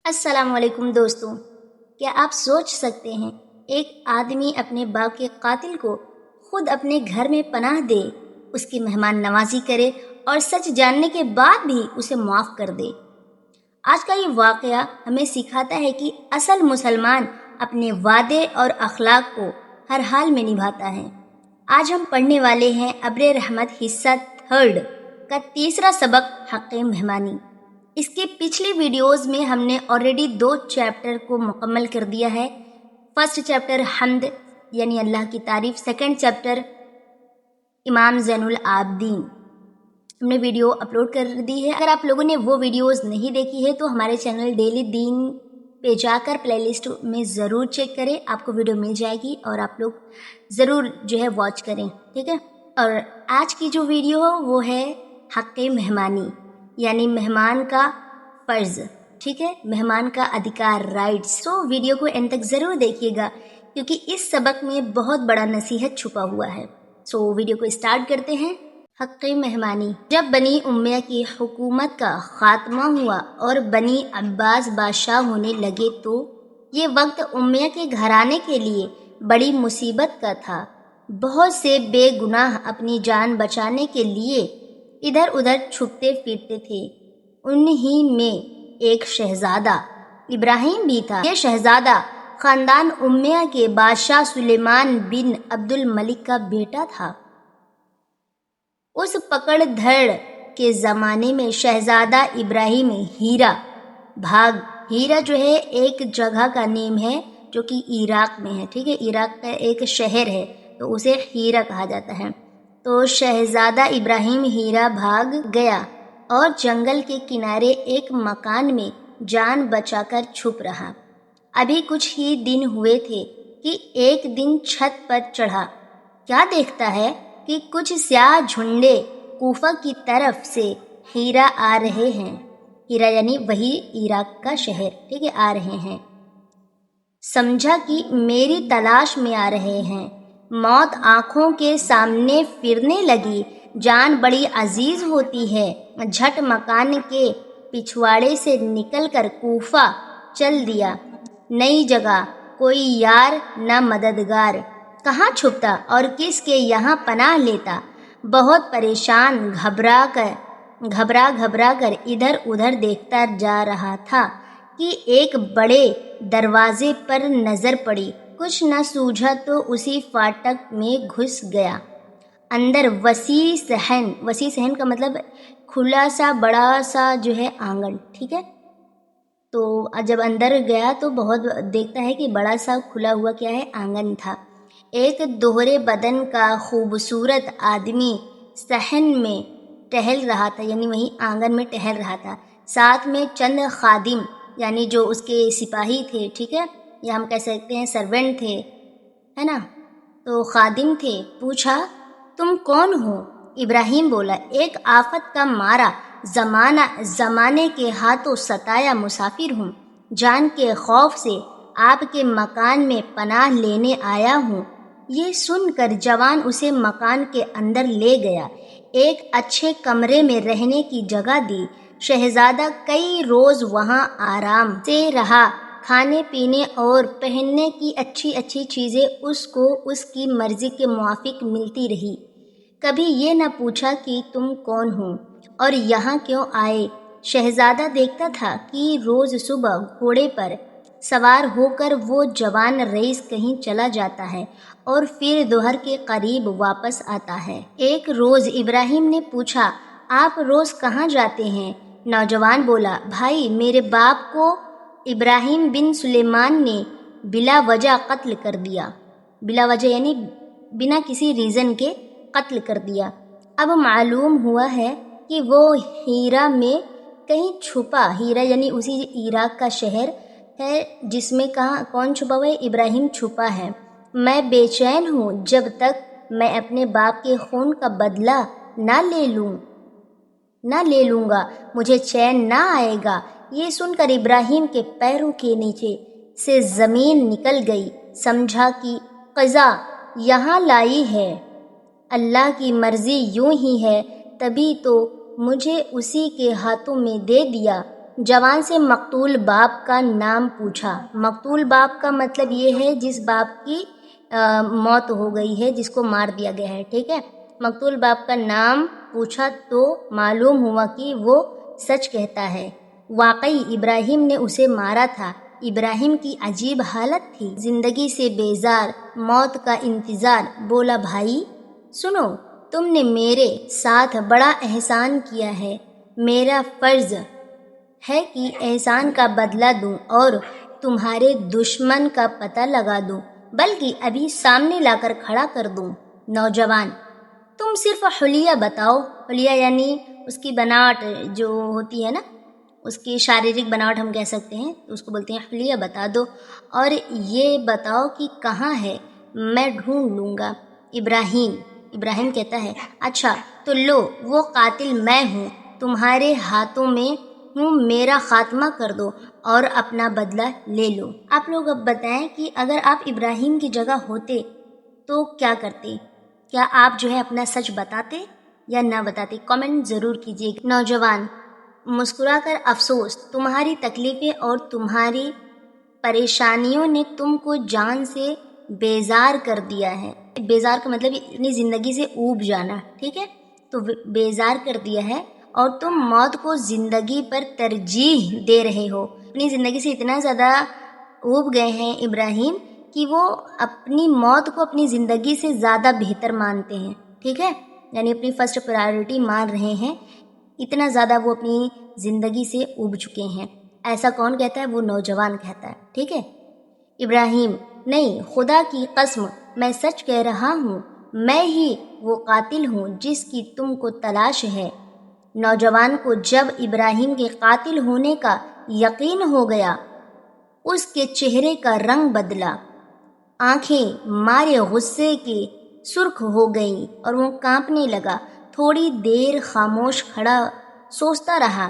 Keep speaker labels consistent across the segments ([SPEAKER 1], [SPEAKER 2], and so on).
[SPEAKER 1] السلام علیکم دوستوں، کیا آپ سوچ سکتے ہیں ایک آدمی اپنے باپ کے قاتل کو خود اپنے گھر میں پناہ دے، اس کی مہمان نوازی کرے اور سچ جاننے کے بعد بھی اسے معاف کر دے؟ آج کا یہ واقعہ ہمیں سکھاتا ہے کہ اصل مسلمان اپنے وعدے اور اخلاق کو ہر حال میں نبھاتا ہے۔ آج ہم پڑھنے والے ہیں ابر رحمت حصہ 3 کا تیسرا سبق، حق مہمانی۔ اس کے پچھلی ویڈیوز میں ہم نے آلریڈی 2 چیپٹر کو مکمل کر دیا ہے۔ فرسٹ چیپٹر حمد یعنی اللہ کی تعریف، سیکنڈ چیپٹر امام زین العابدین، ہم نے ویڈیو اپلوڈ کر دی ہے۔ اگر آپ لوگوں نے وہ ویڈیوز نہیں دیکھی ہے تو ہمارے چینل ڈیلی دین پہ جا کر پلے لسٹ میں ضرور چیک کریں، آپ کو ویڈیو مل جائے گی اور آپ لوگ ضرور واچ کریں، ٹھیک ہے۔ اور آج کی جو ویڈیو وہ ہے حق مہمانی یعنی مہمان کا فرض، ٹھیک ہے، مہمان کا ادھیکار، رائٹس۔ تو ویڈیو کو اینڈ تک ضرور دیکھیے گا کیونکہ اس سبق میں بہت بڑا نصیحت چھپا ہوا ہے۔ ویڈیو کو اسٹارٹ کرتے ہیں۔ حق مہمانی۔ جب بنی امیہ کی حکومت کا خاتمہ ہوا اور بنی عباس بادشاہ ہونے لگے تو یہ وقت امیہ کے گھرانے کے لیے بڑی مصیبت کا تھا۔ بہت سے بے گناہ اپنی جان بچانے کے لیے ادھر ادھر چھپتے پھرتے تھے۔ انہی میں ایک شہزادہ ابراہیم بھی تھا۔ یہ شہزادہ خاندان امیہ کے بادشاہ سلیمان بن عبد الملک کا بیٹا تھا۔ اس پکڑ دھڑ کے زمانے میں شہزادہ ابراہیم ہیرا ہیرا ایک جگہ کا نیم ہے جو کہ عراق میں ہے، ٹھیک ہے، عراق کا ایک شہر ہے تو اسے ہیرا کہا جاتا ہے۔ تو شہزادہ ابراہیم ہیرا بھاگ گیا اور جنگل کے کنارے ایک مکان میں جان بچا کر چھپ رہا۔ ابھی کچھ ہی دن ہوئے تھے کہ ایک دن چھت پر چڑھا، کیا دیکھتا ہے کہ کچھ سیاہ جھنڈے کوفہ کی طرف سے ہیرا آ رہے ہیں۔ ہیرا یعنی وہی عراق کا شہر، ٹھیک ہے، آ رہے ہیں۔ سمجھا کہ میری تلاش میں آ رہے ہیں۔ موت آنکھوں کے سامنے پھرنے لگی۔ جان بڑی عزیز ہوتی ہے۔ جھٹ مکان کے پچھواڑے سے نکل کر کوفہ چل دیا۔ نئی جگہ، کوئی یار نہ مددگار، کہاں چھپتا اور کس کے یہاں پناہ لیتا۔ بہت پریشان، گھبرا کر ادھر ادھر دیکھتا جا رہا تھا کہ ایک بڑے دروازے پر نظر پڑی۔ کچھ نہ سوجھا تو اسی فاٹک میں گھس گیا۔ اندر وسیع صحن کا مطلب کھلا سا بڑا سا آنگن، ٹھیک ہے۔ تو جب اندر گیا تو بہت دیکھتا ہے کہ بڑا سا کھلا ہوا آنگن تھا۔ ایک دوہرے بدن کا خوبصورت آدمی صحن میں ٹہل رہا تھا، یعنی وہیں آنگن میں ٹہل رہا تھا۔ ساتھ میں چند خادم یعنی جو اس کے سپاہی تھے، ٹھیک ہے، یا ہم کہہ سکتے ہیں سرونٹ تھے، ہے نا، تو خادم تھے۔ پوچھا، تم کون ہو؟ ابراہیم بولا، ایک آفت کا مارا زمانے کے ہاتھوں ستایا مسافر ہوں۔ جان کے خوف سے آپ کے مکان میں پناہ لینے آیا ہوں۔ یہ سن کر جوان اسے مکان کے اندر لے گیا، ایک اچھے کمرے میں رہنے کی جگہ دی۔ شہزادہ کئی روز وہاں آرام سے رہا۔ کھانے پینے اور پہننے کی اچھی چیزیں اس کو اس کی مرضی کے موافق ملتی رہی۔ کبھی یہ نہ پوچھا کہ تم کون ہو اور یہاں کیوں آئے۔ شہزادہ دیکھتا تھا کہ روز صبح گھوڑے پر سوار ہو کر وہ جوان رئیس کہیں چلا جاتا ہے اور پھر دوپہر کے قریب واپس آتا ہے۔ ایک روز ابراہیم نے پوچھا، آپ روز کہاں جاتے ہیں؟ نوجوان بولا، بھائی، میرے باپ کو ابراہیم بن سلیمان نے بلا وجہ قتل کر دیا۔ بلا وجہ یعنی بنا کسی ریزن کے قتل کر دیا۔ اب معلوم ہوا ہے کہ وہ ہیرا میں کہیں چھپا، ہیرا یعنی اسی عراق کا شہر ہے جس میں کون چھپا ہوا ہے؟ ابراہیم چھپا ہے۔ میں بے چین ہوں جب تک میں اپنے باپ کے خون کا بدلہ نہ لے لوں گا، مجھے چین نہ آئے گا۔ یہ سن کر ابراہیم کے پیروں کے نیچے سے زمین نکل گئی۔ سمجھا کہ قضا یہاں لائی ہے، اللہ کی مرضی یوں ہی ہے، تبھی تو مجھے اسی کے ہاتھوں میں دے دیا۔ جوان سے مقتول باپ کا نام پوچھا۔ مقتول باپ کا مطلب یہ ہے جس باپ کی موت ہو گئی ہے، جس کو مار دیا گیا ہے، ٹھیک ہے۔ مقتول باپ کا نام پوچھا تو معلوم ہوا کہ وہ سچ کہتا ہے، واقعی ابراہیم نے اسے مارا تھا۔ ابراہیم کی عجیب حالت تھی، زندگی سے بیزار، موت کا انتظار۔ بولا، بھائی سنو، تم نے میرے ساتھ بڑا احسان کیا ہے، میرا فرض ہے کہ احسان کا بدلہ دوں اور تمہارے دشمن کا پتہ لگا دوں، بلکہ ابھی سامنے لا کر کھڑا کر دوں۔ نوجوان، تم صرف حلیہ بتاؤ۔ حلیہ یعنی اس کی بناوٹ جو ہوتی ہے نا، اس کی شاریرک بناوٹ ہم کہہ سکتے ہیں، اس کو بولتے ہیں حلیہ بتا دو، اور یہ بتاؤ کہ کہاں ہے، میں ڈھونڈ لوں گا۔ ابراہیم کہتا ہے، اچھا تو لو، وہ قاتل میں ہوں، تمہارے ہاتھوں میں ہوں، میرا خاتمہ کر دو اور اپنا بدلہ لے لو۔ آپ لوگ اب بتائیں کہ اگر آپ ابراہیم کی جگہ ہوتے تو کیا کرتے؟ کیا آپ جو ہے اپنا سچ بتاتے یا نہ بتاتے؟ کامنٹ ضرور کیجیے گا۔ نوجوان مسکرا کر، افسوس، تمہاری تکلیفیں اور تمہاری پریشانیوں نے تم کو جان سے بیزار کر دیا ہے۔ بیزار کا مطلب اپنی زندگی سے اوب جانا، ٹھیک ہے، تو بیزار کر دیا ہے، اور تم موت کو زندگی پر ترجیح دے رہے ہو۔ اپنی زندگی سے اتنا زیادہ اوب گئے ہیں ابراہیم کہ وہ اپنی موت کو اپنی زندگی سے زیادہ بہتر مانتے ہیں، ٹھیک ہے، یعنی اپنی فرسٹ پرائیورٹی مان رہے ہیں، اتنا زیادہ وہ اپنی زندگی سے اوب چکے ہیں۔ ایسا کون کہتا ہے؟ وہ نوجوان کہتا ہے، ٹھیک ہے۔ ابراہیم، نہیں، خدا کی قسم، میں سچ کہہ رہا ہوں، میں ہی وہ قاتل ہوں جس کی تم کو تلاش ہے۔ نوجوان کو جب ابراہیم کے قاتل ہونے کا یقین ہو گیا، اس کے چہرے کا رنگ بدلا، آنکھیں مارے غصے کے سرخ ہو گئیں اور وہ کانپنے لگا۔ تھوڑی دیر خاموش کھڑا سوچتا رہا،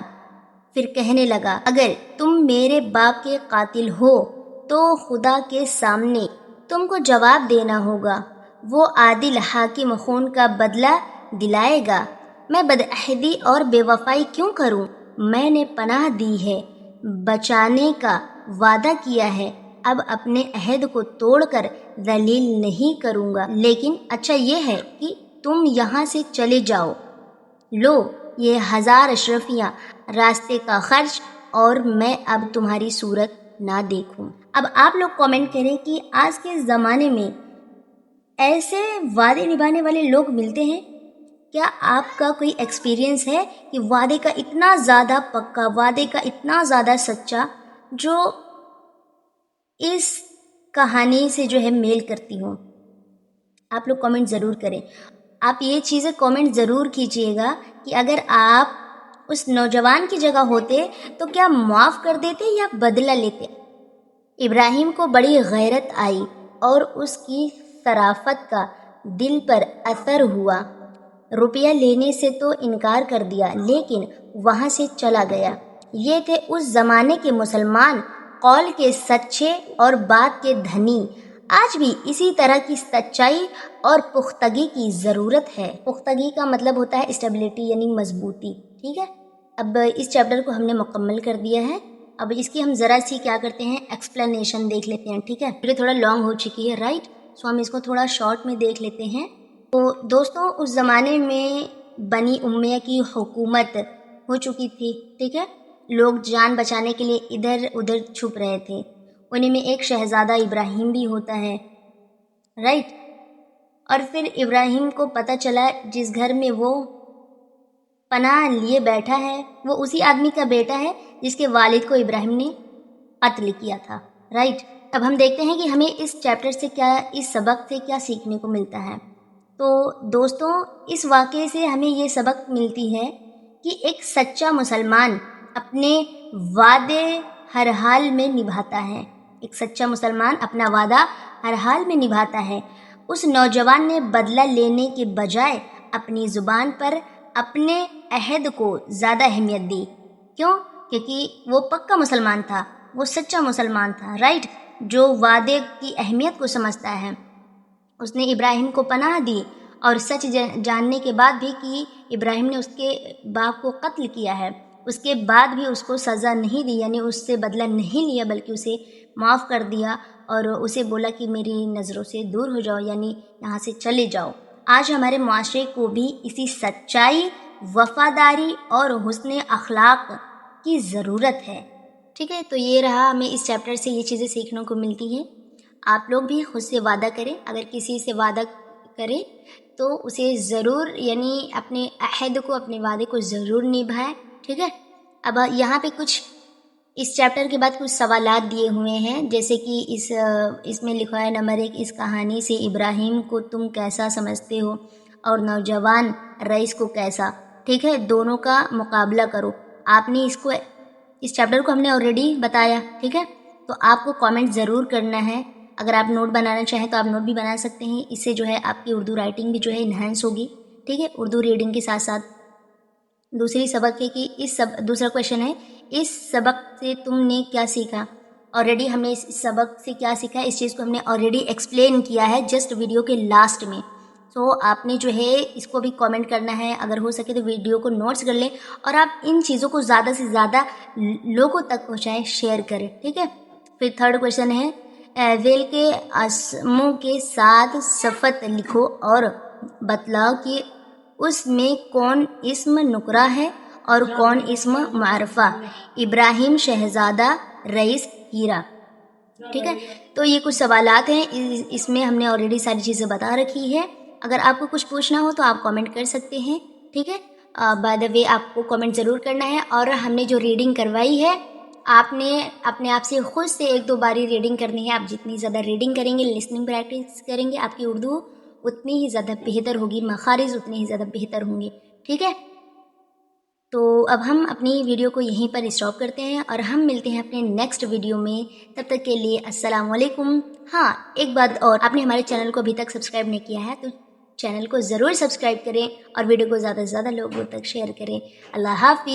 [SPEAKER 1] پھر کہنے لگا، اگر تم میرے باپ کے قاتل ہو تو خدا کے سامنے تم کو جواب دینا ہوگا، وہ عادل حاکم خون کا بدلہ دلائے گا۔ میں بدعہدی اور بے وفائی کیوں کروں؟ میں نے پناہ دی ہے، بچانے کا وعدہ کیا ہے، اب اپنے عہد کو توڑ کر ذلیل نہیں کروں گا، لیکن اچھا یہ ہے کہ تم یہاں سے چلے جاؤ، لو یہ 1000 اشرفیاں، راستے کا خرچ، اور میں اب تمہاری صورت نہ دیکھوں۔ اب آپ لوگ کامنٹ کریں کہ آج کے زمانے میں ایسے وعدے نبھانے والے لوگ ملتے ہیں؟ کیا آپ کا کوئی ایکسپیرینس ہے کہ وعدے کا اتنا زیادہ پکا، وعدے کا اتنا زیادہ سچا، جو اس کہانی سے جو ہے میل کرتی ہوں؟ آپ لوگ کامنٹ ضرور کریں۔ آپ یہ چیزیں کامنٹ ضرور کیجیے گا کہ اگر آپ اس نوجوان کی جگہ ہوتے تو کیا معاف کر دیتے یا بدلہ لیتے؟ ابراہیم کو بڑی غیرت آئی اور اس کی صرافت کا دل پر اثر ہوا۔ روپیہ لینے سے تو انکار کر دیا، لیکن وہاں سے چلا گیا۔ یہ تھے اس زمانے کے مسلمان، قول کے سچے اور بات کے دھنی۔ آج بھی اسی طرح کی سچائی اور پختگی کی ضرورت ہے۔ پختگی کا مطلب ہوتا ہے اسٹیبلٹی، یعنی مضبوطی، ٹھیک ہے۔ اب اس چیپٹر کو ہم نے مکمل کر دیا ہے۔ اب اس کی ہم ذرا سی کیا کرتے ہیں، ایکسپلینیشن دیکھ لیتے ہیں، ٹھیک ہے۔ یہ تھوڑا لانگ ہو چکی ہے، رائٹ، سو ہم اس کو تھوڑا شارٹ میں دیکھ لیتے ہیں۔ تو دوستوں، اس زمانے میں بنی امیہ کی حکومت ہو چکی تھی، ٹھیک ہے۔ لوگ جان بچانے کے لیے ادھر ادھر چھپ رہے تھے۔ انہیں میں ایک شہزادہ ابراہیم بھی ہوتا ہے، رائٹ۔ اور پھر ابراہیم کو پتہ چلا جس گھر میں وہ پناہ لیے بیٹھا ہے وہ اسی آدمی کا بیٹا ہے جس کے والد کو ابراہیم نے قتل کیا تھا، رائٹ۔ اب ہم دیکھتے ہیں کہ ہمیں اس چیپٹر سے کیا، اس سبق سے کیا سیکھنے کو ملتا ہے۔ تو دوستوں، اس واقعے سے ہمیں یہ سبق ملتی ہے کہ ایک سچا مسلمان اپنے وعدے ہر حال میں نبھاتا ہے۔ ایک سچا مسلمان اپنا وعدہ ہر حال میں نبھاتا ہے۔ اس نوجوان نے بدلہ لینے کے بجائے اپنی زبان پر اپنے عہد کو زیادہ اہمیت دی۔ کیوں؟ کیونکہ وہ پکا مسلمان تھا، وہ سچا مسلمان تھا، رائٹ، جو وعدے کی اہمیت کو سمجھتا ہے۔ اس نے ابراہیم کو پناہ دی اور سچ جاننے کے بعد بھی کہ ابراہیم نے اس کے باپ کو قتل کیا ہے، اس کے بعد بھی اس کو سزا نہیں دی، یعنی اس سے بدلہ نہیں لیا، بلکہ اسے معاف کر دیا اور اسے بولا کہ میری نظروں سے دور ہو جاؤ، یعنی یہاں سے چلے جاؤ۔ آج ہمارے معاشرے کو بھی اسی سچائی، وفاداری اور حسن اخلاق کی ضرورت ہے۔ ٹھیک ہے، تو یہ رہا، ہمیں اس چیپٹر سے یہ چیزیں سیکھنے کو ملتی ہیں۔ آپ لوگ بھی خود سے وعدہ کریں، اگر کسی سے وعدہ کریں تو اسے ضرور، یعنی اپنے عہد کو، اپنے وعدے کو ضرور نبھائیں۔ ٹھیک ہے، اب یہاں پہ کچھ اس چیپٹر کے بعد کچھ سوالات دیے ہوئے ہیں، جیسے کہ اس میں لکھا ہے نمبر 1، اس کہانی سے ابراہیم کو تم کیسا سمجھتے ہو اور نوجوان رئیس کو کیسا؟ ٹھیک ہے، دونوں کا مقابلہ کرو۔ آپ نے اس چیپٹر کو ہم نے آلریڈی بتایا، ٹھیک ہے، تو آپ کو کامنٹ ضرور کرنا ہے۔ اگر آپ نوٹ بنانا چاہیں تو آپ نوٹ بھی بنا سکتے ہیں، اس سے جو ہے آپ کی اردو رائٹنگ بھی جو ہے انہینس ہوگی۔ ٹھیک ہے، اردو ریڈنگ کے ساتھ ساتھ دوسری سبق ہے کہ دوسرا کویشچن ہے، اس سبق سے تم نے کیا سیکھا؟ آلریڈی ہم نے اس سبق سے کیا سیکھا، اس چیز کو ہم نے آلریڈی ایکسپلین کیا ہے جسٹ ویڈیو کے لاسٹ میں۔ سو آپ نے جو ہے اس کو بھی کامنٹ کرنا ہے، اگر ہو سکے تو ویڈیو کو نوٹس کر لیں اور آپ ان چیزوں کو زیادہ سے زیادہ لوگوں تک پہنچائیں، شیئر کریں۔ ٹھیک ہے، پھر تھرڈ کویشچن ہے، ویل کے اسموں کے ساتھ صفت لکھو اور بتلاؤ کہ اس میں کون اسم نکرہ ہے اور کون اسم معرفہ۔ ابراہیم شہزادہ، رئیس ہیرا۔ ٹھیک ہے، تو یہ کچھ سوالات ہیں، اس میں ہم نے آلریڈی ساری چیزیں بتا رکھی ہے۔ اگر آپ کو کچھ پوچھنا ہو تو آپ کامنٹ کر سکتے ہیں۔ ٹھیک ہے، بائی دا وے آپ کو کامنٹ ضرور کرنا ہے، اور ہم نے جو ریڈنگ کروائی ہے آپ نے اپنے آپ سے خود سے 1-2 باری ریڈنگ کرنی ہے۔ آپ جتنی زیادہ ریڈنگ کریں گے، لسننگ پریکٹس کریں گے، آپ کی اردو اتنی ہی زیادہ بہتر ہوگی، مخارج اتنے ہی زیادہ بہتر ہوں گے۔ ٹھیک ہے، تو اب ہم اپنی ویڈیو کو یہیں پر اسٹاپ کرتے ہیں اور ہم ملتے ہیں اپنے نیکسٹ ویڈیو میں۔ تب تک کے لیے السلام علیکم۔ ہاں، ایک بات اور، آپ نے ہمارے چینل کو ابھی تک سبسکرائب نہیں کیا ہے تو چینل کو ضرور سبسکرائب کریں اور ویڈیو کو زیادہ سے زیادہ لوگوں تک شیئر کریں۔ اللہ حافظ۔